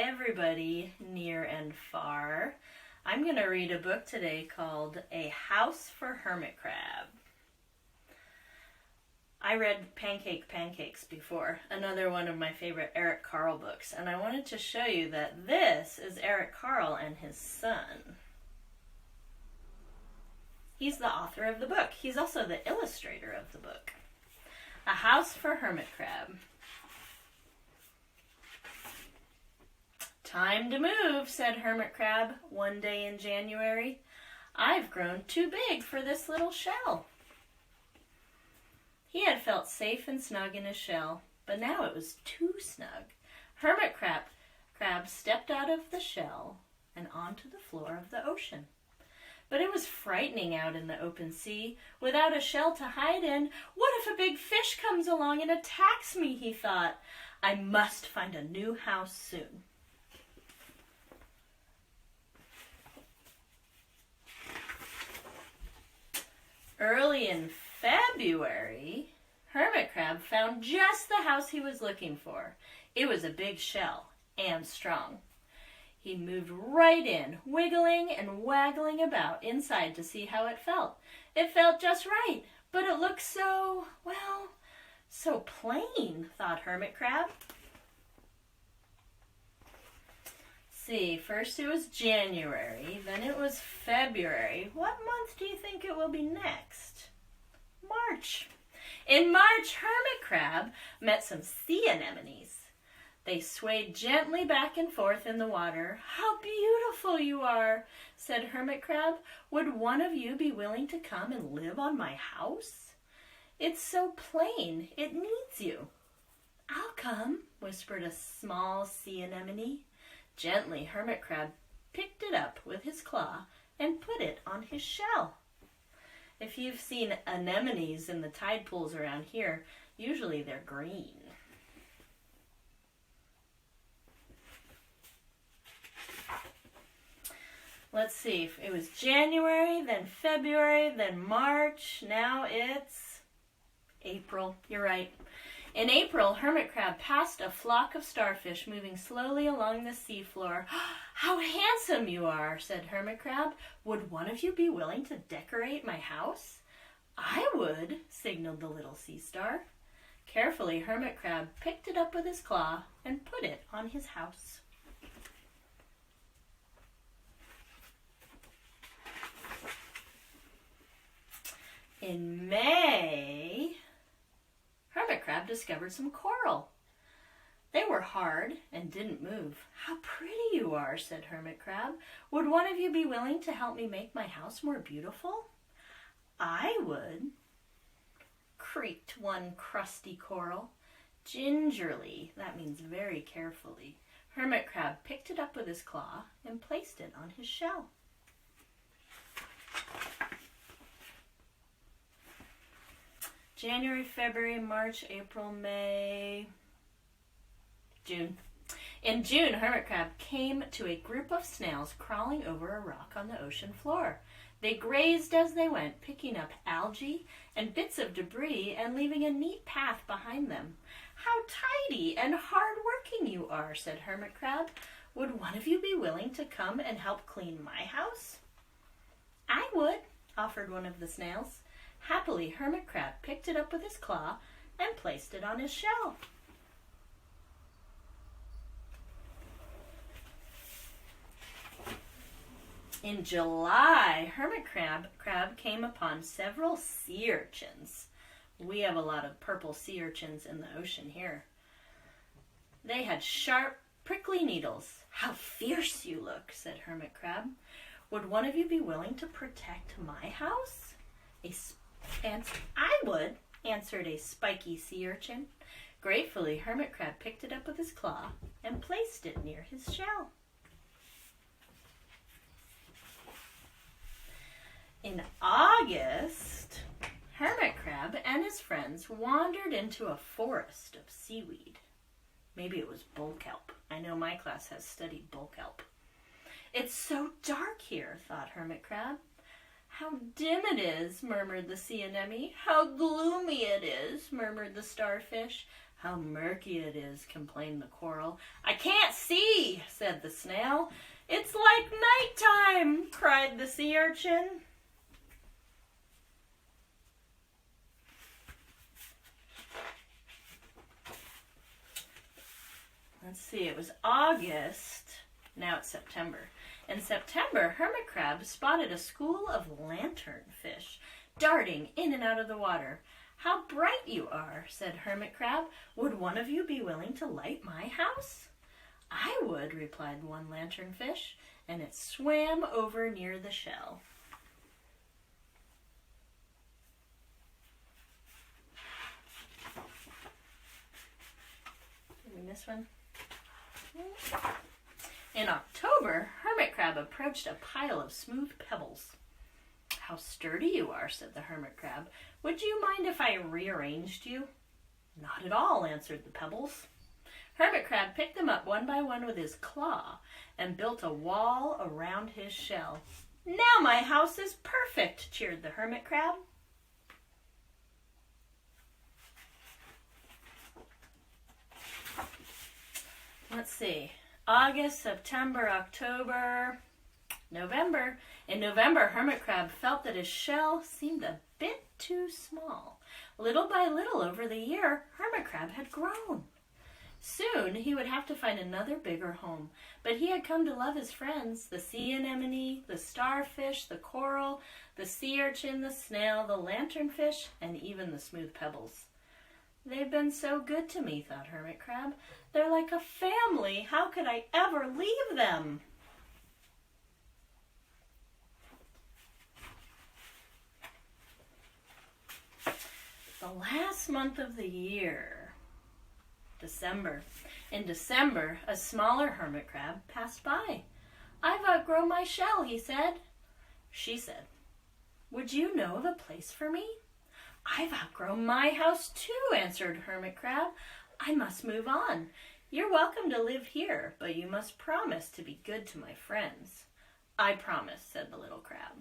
Hi everybody, near and far. I'm going to read a book today called A House for Hermit Crab. I read Pancakes before, another one of my favorite Eric Carle books, and I wanted to show you that this is Eric Carle and his son. He's the author of the book. He's also the illustrator of the book. A House for Hermit Crab. "Time to move," said Hermit Crab one day in January. "I've grown too big for this little shell." He had felt safe and snug in his shell, but now it was too snug. Hermit Crab stepped out of the shell and onto the floor of the ocean. But it was frightening out in the open sea, without a shell to hide in. "What if a big fish comes along and attacks me?" he thought. "I must find a new house soon." Early in February, Hermit Crab found just the house he was looking for. It was a big shell and strong. He moved right in, wiggling and waggling about inside to see how it felt. It felt just right, but it looked so plain, thought Hermit Crab. See, first it was January, then it was February. What month do you think it will be next? March. In March, Hermit Crab met some sea anemones. They swayed gently back and forth in the water. "How beautiful you are," said Hermit Crab. "Would one of you be willing to come and live on my house? It's so plain, it needs you." "I'll come," whispered a small sea anemone. Gently, Hermit Crab picked it up with his claw and put it on his shell. If you've seen anemones in the tide pools around here, usually they're green. Let's see, it was January, then February, then March, now it's April. You're right. In April, Hermit Crab passed a flock of starfish moving slowly along the seafloor. "How handsome you are," said Hermit Crab. "Would one of you be willing to decorate my house?" "I would," signaled the little sea star. Carefully, Hermit Crab picked it up with his claw and put it on his house. In May, Hermit Crab discovered some coral. They were hard and didn't move. "How pretty you are," said Hermit Crab. "Would one of you be willing to help me make my house more beautiful?" "I would," creaked one crusty coral. Gingerly, that means very carefully, Hermit Crab picked it up with his claw and placed it on his shell. January, February, March, April, May, June. In June, Hermit Crab came to a group of snails crawling over a rock on the ocean floor. They grazed as they went, picking up algae and bits of debris and leaving a neat path behind them. "How tidy and hard-working you are," said Hermit Crab. "Would one of you be willing to come and help clean my house?" "I would," offered one of the snails. Happily, Hermit Crab picked it up with his claw and placed it on his shell. In July, Hermit Crab came upon several sea urchins. We have a lot of purple sea urchins in the ocean here. They had sharp, prickly needles. "How fierce you look," said Hermit Crab. "Would one of you be willing to protect my house?" "I would," answered a spiky sea urchin. Gratefully, Hermit Crab picked it up with his claw and placed it near his shell. In August, Hermit Crab and his friends wandered into a forest of seaweed. Maybe it was bull kelp. I know my class has studied bull kelp. "It's so dark here," thought Hermit Crab. "How dim it is," murmured the sea anemone. "How gloomy it is," murmured the starfish. How murky it is, complained the coral. I can't see, said the snail. It's like nighttime, cried the sea urchin. Let's see, it was August. Now it's September. In September, Hermit Crab spotted a school of lanternfish darting in and out of the water. How bright you are, said Hermit Crab. Would one of you be willing to light my house? I would, replied one lanternfish, and it swam over near the shell. Did we miss one? In October, Hermit Crab approached a pile of smooth pebbles. How sturdy you are, said the Hermit Crab. Would you mind if I rearranged you? Not at all, answered the pebbles. Hermit Crab picked them up one by one with his claw and built a wall around his shell. Now my house is perfect, cheered the Hermit Crab. Let's see. August, September, October, November. In November, Hermit Crab felt that his shell seemed a bit too small. Little by little over the year, Hermit Crab had grown. Soon he would have to find another bigger home, but he had come to love his friends, the sea anemone, the starfish, the coral, the sea urchin, the snail, the lanternfish, and even the smooth pebbles. They've been so good to me, thought Hermit Crab. They're like a family. How could I ever leave them? The last month of the year, December. In December, a smaller hermit crab passed by. I've outgrown my shell, he said. She said, would you know of a place for me? I've outgrown my house too, answered Hermit Crab. I must move on. You're welcome to live here, but you must promise to be good to my friends. I promise, said the little crab.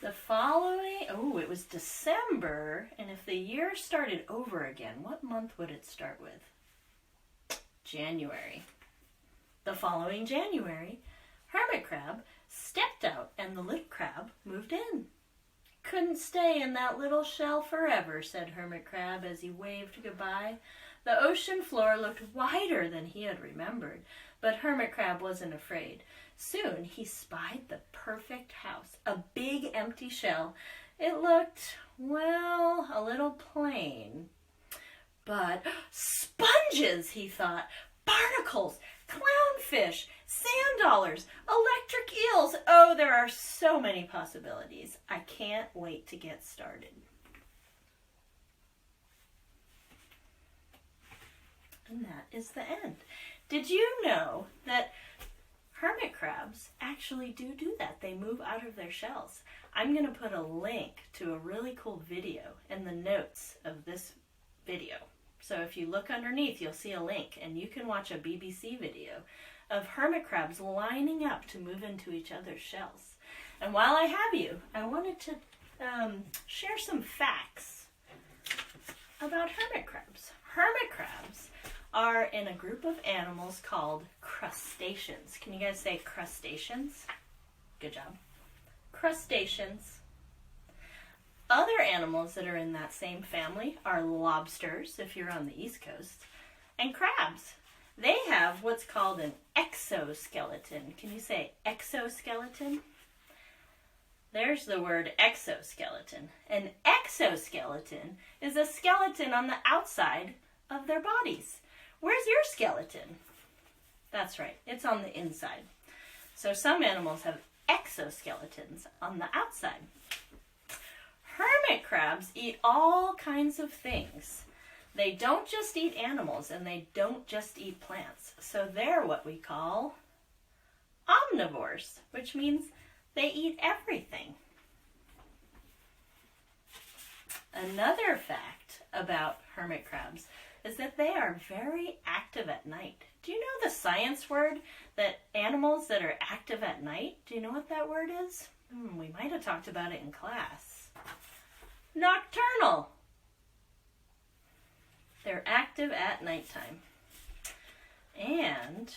The following, it was December, and if the year started over again, what month would it start with? January. The following January, Hermit Crab stepped out and the little crab moved in. Couldn't stay in that little shell forever, said Hermit Crab as he waved goodbye. The ocean floor looked wider than he had remembered, but Hermit Crab wasn't afraid. Soon he spied the perfect house, a big empty shell. It looked, well, a little plain. But sponges, he thought, barnacles, clownfish, sand dollars, electric eels. Oh, there are so many possibilities. I can't wait to get started. And that is the end. Did you know that hermit crabs actually do that? They move out of their shells. I'm going to put a link to a really cool video in the notes of this video. So if you look underneath, you'll see a link, and you can watch a BBC video of hermit crabs lining up to move into each other's shells. And while I have you, I wanted to share some facts about hermit crabs. Hermit crabs are in a group of animals called crustaceans. Can you guys say crustaceans? Good job. Crustaceans. Other animals that are in that same family are lobsters, if you're on the East Coast, and crabs. They have what's called an exoskeleton. Can you say exoskeleton? There's the word exoskeleton. An exoskeleton is a skeleton on the outside of their bodies. Where's your skeleton? That's right, it's on the inside. So some animals have exoskeletons on the outside. Hermit crabs eat all kinds of things. They don't just eat animals, and they don't just eat plants. So they're what we call omnivores, which means they eat everything. Another fact about hermit crabs is that they are very active at night. Do you know the science word that animals that are active at night? Do you know what that word is? We might have talked about it in class. Nocturnal. They're active at nighttime. And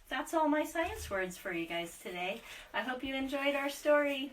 that's all my science words for you guys today. I hope you enjoyed our story.